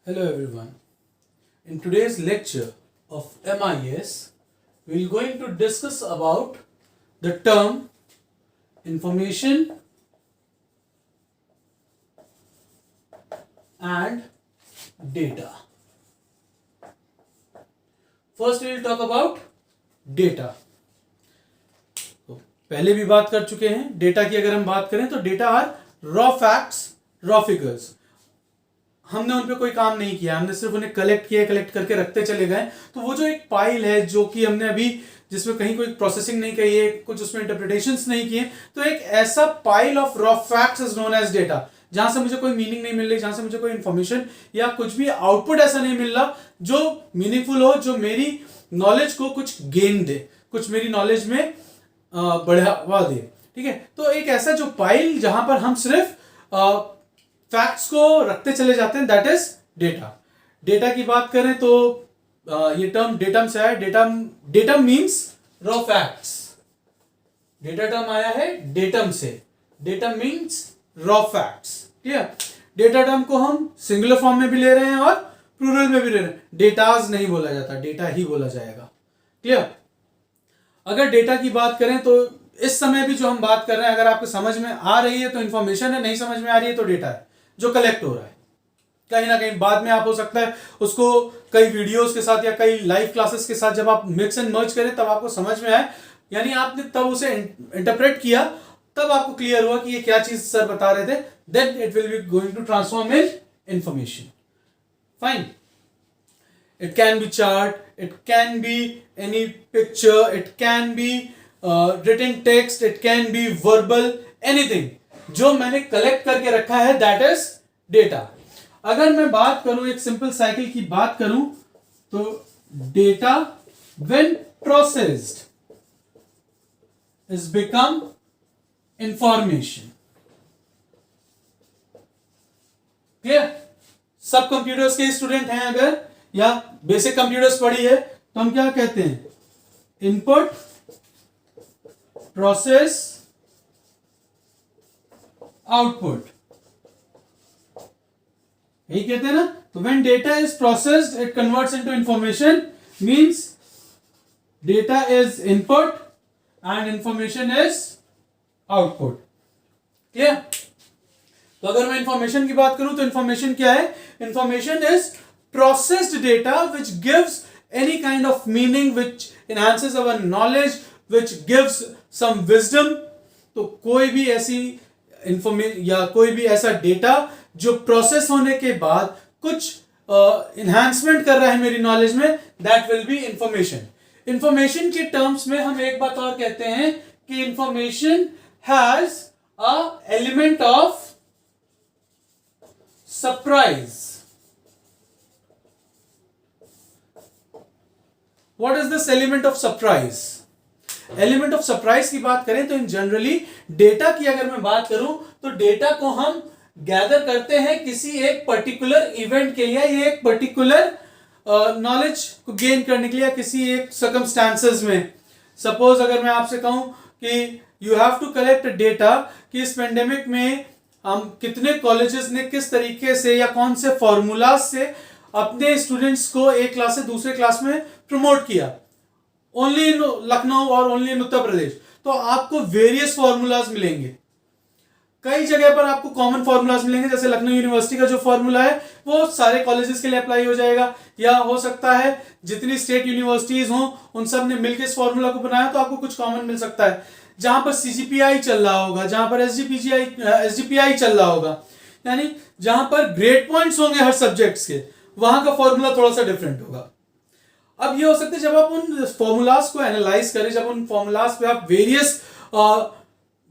Hello everyone. In today's lecture of MIS, we are going to discuss about the term information and data. First we will talk about data. तो पहले भी बात कर चुके हैं data की. अगर हम बात करें तो data are raw facts, raw figures. हमने उन पे कोई काम नहीं किया, हमने सिर्फ उन्हें कलेक्ट किया, कलेक्ट करके रखते चले गए. तो वो जो एक फाइल है जो कि हमने अभी जिसमें कहीं कोई प्रोसेसिंग नहीं करी है, कुछ उसमें इंटरप्रिटेशंस नहीं किए, तो एक ऐसा pile of raw facts is known as data, जहां से मुझे कोई मीनिंग नहीं मिल रही, जहां से मुझे कोई इंफॉर्मेशन या कुछ भी आउटपुट ऐसा नहीं मिल रहा जो मीनिंगफुल हो, जो मेरी नॉलेज को कुछ गेन दे, कुछ मेरी नॉलेज में बढ़ावा दे. ठीक है, तो एक ऐसा जो पाइल जहां पर हम सिर्फ फैक्ट्स को रखते चले जाते हैं, दैट इज डेटा. डेटा की बात करें तो ये टर्म डेटम से आया. Datum means raw facts. Data term आया है डेटम से. Datum means raw facts. ठीक है, डेटा टर्म को हम सिंगुलर फॉर्म में भी ले रहे हैं और प्लूरल में भी ले रहे हैं. डेटाज नहीं बोला जाता, डेटा ही बोला जाएगा. क्लियर. अगर डेटा की बात करें तो इस समय भी जो हम बात कर रहे हैं, अगर आपको समझ में आ रही है तो इंफॉर्मेशन है, नहीं समझ में आ रही है तो डेटा है जो कलेक्ट हो रहा है. कहीं ना कहीं बाद में आप हो सकता है उसको कई वीडियोस के साथ या कई लाइव क्लासेस के साथ जब आप मिक्स एंड मर्ज करें तब आपको समझ में आए, यानी आपने तब उसे इंटरप्रेट किया, तब आपको क्लियर हुआ कि ये क्या चीज सर बता रहे थे. Then it will be going to transform in information. Fine. It can be chart, it can be any picture, it can be written text, it can be verbal, anything जो मैंने कलेक्ट करके रखा है, that is data. अगर मैं बात करूं, एक सिंपल साइकिल की बात करूं तो data when processed is become information. Clear. सब कंप्यूटर्स के स्टूडेंट हैं अगर, या बेसिक कंप्यूटर्स पढ़ी है, तो हम क्या कहते हैं, इनपुट, प्रोसेस, आउटपुट, यही कहते हैं ना. तो when data is processed it converts into information, means data is input and information is output. Clear. तो अगर मैं इंफॉर्मेशन की बात करूं तो इंफॉर्मेशन क्या है, information is processed data which gives any kind of meaning, which enhances our knowledge, which gives some wisdom. तो कोई भी ऐसी इंफॉर्मेशन या कोई भी ऐसा डेटा जो प्रोसेस होने के बाद कुछ इन्हांसमेंट कर रहा है मेरी नॉलेज में, that will be information. Information के टर्म्स में हम एक बात और कहते हैं कि information has a element of surprise. What is this element of surprise? Element of surprise की बात करें तो इन जनरली डेटा की अगर मैं बात करूं तो डेटा को हम गैदर करते हैं किसी एक पर्टिकुलर इवेंट के लिए, या एक पर्टिकुलर नॉलेज को गेन करने के लिए, किसी एक सर्कमस्टांसेस में. सपोज अगर मैं आपसे कहूं कि you have to collect data कि इस पेंडेमिक में हम कितने कॉलेजेस ने किस तरीके से या कौन से फॉर्मूलाज से अपने स्टूडेंट्स को एक क्लास से दूसरे क्लास में प्रमोट किया, ओनली इन लखनऊ और ओनली इन उत्तर प्रदेश. तो आपको वेरियस फॉर्मूलाज मिलेंगे. कई जगह पर आपको कॉमन फॉर्मूलाज मिलेंगे, जैसे लखनऊ यूनिवर्सिटी का जो फॉर्मूला है वो सारे कॉलेजेस के लिए अप्लाई हो जाएगा, या हो सकता है जितनी स्टेट यूनिवर्सिटीज हों उन सब ने मिलकर इस फॉर्मूला को बनाया, तो आपको कुछ कॉमन मिल सकता है. जहां पर सीजीपीआई चल रहा होगा, जहां पर एसजीपीआई चल रहा होगा, यानी जहां पर ग्रेड पॉइंट्स होंगे हर सब्जेक्ट्स के, वहां का फॉर्मूला थोड़ा सा डिफरेंट होगा. अब ये हो सकता है जब आप उन फॉर्मूलाज को एनालाइज करें, जब उन फॉर्मूलाज पे आप वेरियस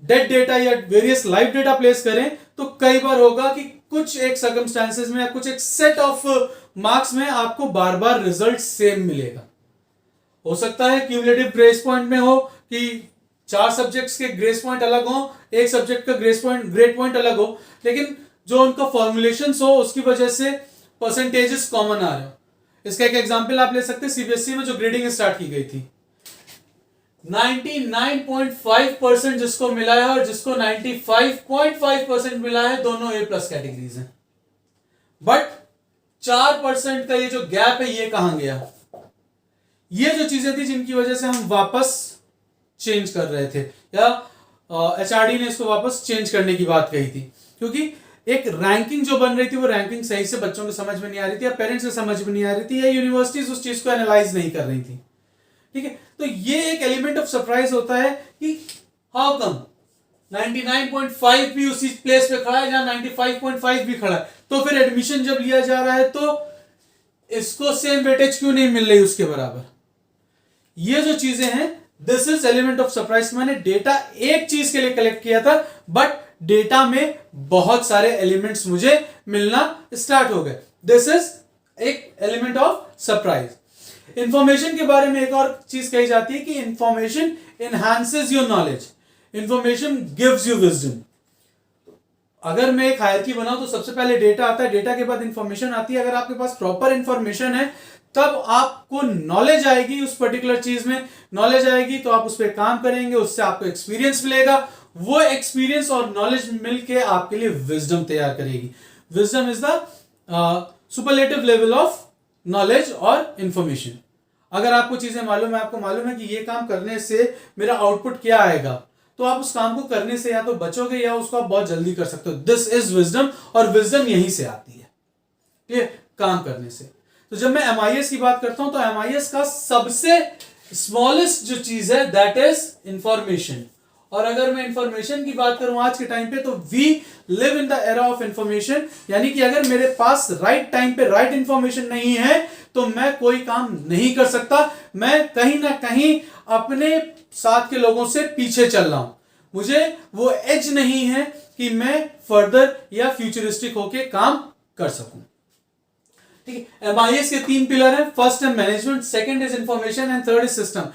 डेड डेटा या वेरियस लाइव डेटा प्लेस करें, तो कई बार होगा कि कुछ एक सर्कमस्टांसेस में या कुछ एक सेट ऑफ मार्क्स में आपको बार बार रिजल्ट सेम मिलेगा. हो सकता है क्यूमुलेटिव ग्रेस पॉइंट में हो कि 4 सब्जेक्ट्स के ग्रेस पॉइंट अलग हो, एक सब्जेक्ट का ग्रेड पॉइंट अलग हो, लेकिन जो उनका फॉर्मुलेशन हो उसकी वजह से परसेंटेजेस कॉमन आ रहे हो. इसका एक एग्जांपल आप ले सकते हैं सीबीएसई में जो ग्रेडिंग स्टार्ट की गई थी. 99.5% जिसको मिला है और जिसको 95.5% मिला है, दोनों A+ कैटेगरीज हैं. बट 4% का ये जो गैप है ये कहां गया? ये जो चीजें थी जिनकी वजह से हम वापस चेंज कर रहे थे, या एचआरडी ने इसको वापस चेंज करने की बात कही थी, क्योंकि एक रैंकिंग जो बन रही थी वो रैंकिंग सही से बच्चों को समझ में नहीं आ रही थी, या पेरेंट्स को समझ में नहीं आ रही थी, या यूनिवर्सिटीज उस चीज को एनालाइज नहीं कर रही थी। ठीक है, तो ये एक एलिमेंट ऑफ सरप्राइज होता है कि हाउ कम 99.5 भी उसी प्लेस पे खड़ा है जहां 95.5 भी खड़ा है, तो फिर एडमिशन जब लिया जा रहा है तो इसको सेम वेटेज क्यों नहीं मिल रही उसके बराबर? ये जो चीजें हैं, this is element of surprise. मैंने डेटा एक चीज के लिए कलेक्ट किया था, बट डेटा में बहुत सारे एलिमेंट्स मुझे मिलना स्टार्ट हो गए। दिस इज एक एलिमेंट ऑफ सरप्राइज। इंफॉर्मेशन के बारे में एक और चीज कही जाती है कि information enhances your knowledge, information gives you wisdom. अगर मैं एक हायरार्की बनाऊं तो सबसे पहले डेटा आता है, डेटा के बाद इंफॉर्मेशन आती है। अगर आपके पास प्रॉपर इंफॉर्मेशन है तब आपको नॉलेज आएगी उस पर्टिकुलर चीज में, नॉलेज आएगी तो आप उस पर काम करेंगे, उससे आपको एक्सपीरियंस मिलेगा, वो एक्सपीरियंस और नॉलेज मिलके आपके लिए विजडम तैयार करेगी। Wisdom is the superlative level of knowledge और इंफॉर्मेशन। अगर आपको चीजें मालूम है, आपको मालूम है कि ये काम करने से मेरा आउटपुट क्या आएगा, तो आप उस काम को करने से या तो बचोगे या उसको आप बहुत जल्दी कर सकते हो। दिस इज विजडम, और विजडम यहीं से आती है, ठीक है, काम करने से। तो जब मैं MIS की बात करता हूं तो MIS का सबसे स्मॉलेस्ट जो चीज है दैट इज इंफॉर्मेशन। और अगर मैं इंफॉर्मेशन की बात करूं आज के टाइम पे, तो we live in the era of information, यानी कि अगर मेरे पास राइट टाइम पे राइट इंफॉर्मेशन नहीं है तो मैं कोई काम नहीं कर सकता, मैं कहीं ना कहीं अपने साथ के लोगों से पीछे चल रहा हूं, मुझे वो एज नहीं है कि मैं फर्दर या फ्यूचरिस्टिक होके काम कर सकूं। ठीक है, MIS के 3 पिलर हैं। फर्स्ट है management, second is information and third is system.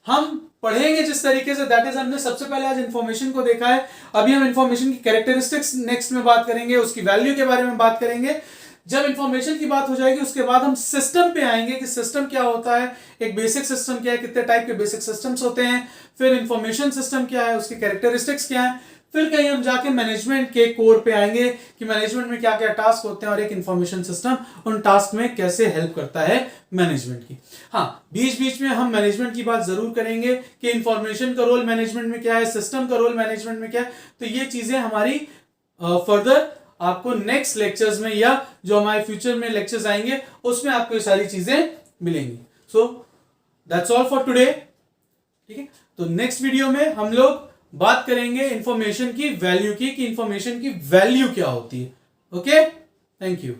हम पढ़ेंगे जिस तरीके से, दैट इज हमने सबसे पहले आज इंफॉर्मेशन को देखा है, अभी हम इंफॉर्मेशन की कैरेक्टरिस्टिक्स नेक्स्ट में बात करेंगे, उसकी वैल्यू के बारे में बात करेंगे। जब इंफॉर्मेशन की बात हो जाएगी उसके बाद हम सिस्टम पे आएंगे कि सिस्टम क्या होता है, एक बेसिक सिस्टम क्या है, कितने टाइप के बेसिक सिस्टम्स होते हैं, फिर इंफॉर्मेशन सिस्टम क्या है, उसकी कैरेक्टरिस्टिक्स क्या है, फिर कहीं हम जाके मैनेजमेंट के कोर पे आएंगे कि मैनेजमेंट में क्या क्या टास्क होते हैं और एक इंफॉर्मेशन सिस्टम उन टास्क में कैसे हेल्प करता है मैनेजमेंट की। हाँ, बीच बीच में हम मैनेजमेंट की बात जरूर करेंगे कि इंफॉर्मेशन का रोल मैनेजमेंट में क्या है, सिस्टम का रोल मैनेजमेंट में क्या है। तो ये चीजें हमारी फर्दर आपको नेक्स्ट लेक्चर्स में या जो हमारे फ्यूचर में लेक्चर्स आएंगे उसमें आपको ये सारी चीजें मिलेंगी। So that's all for today. ठीक है, तो नेक्स्ट वीडियो में हम लोग बात करेंगे इंफॉर्मेशन की वैल्यू की, कि इंफॉर्मेशन की वैल्यू क्या होती है। Okay, thank you.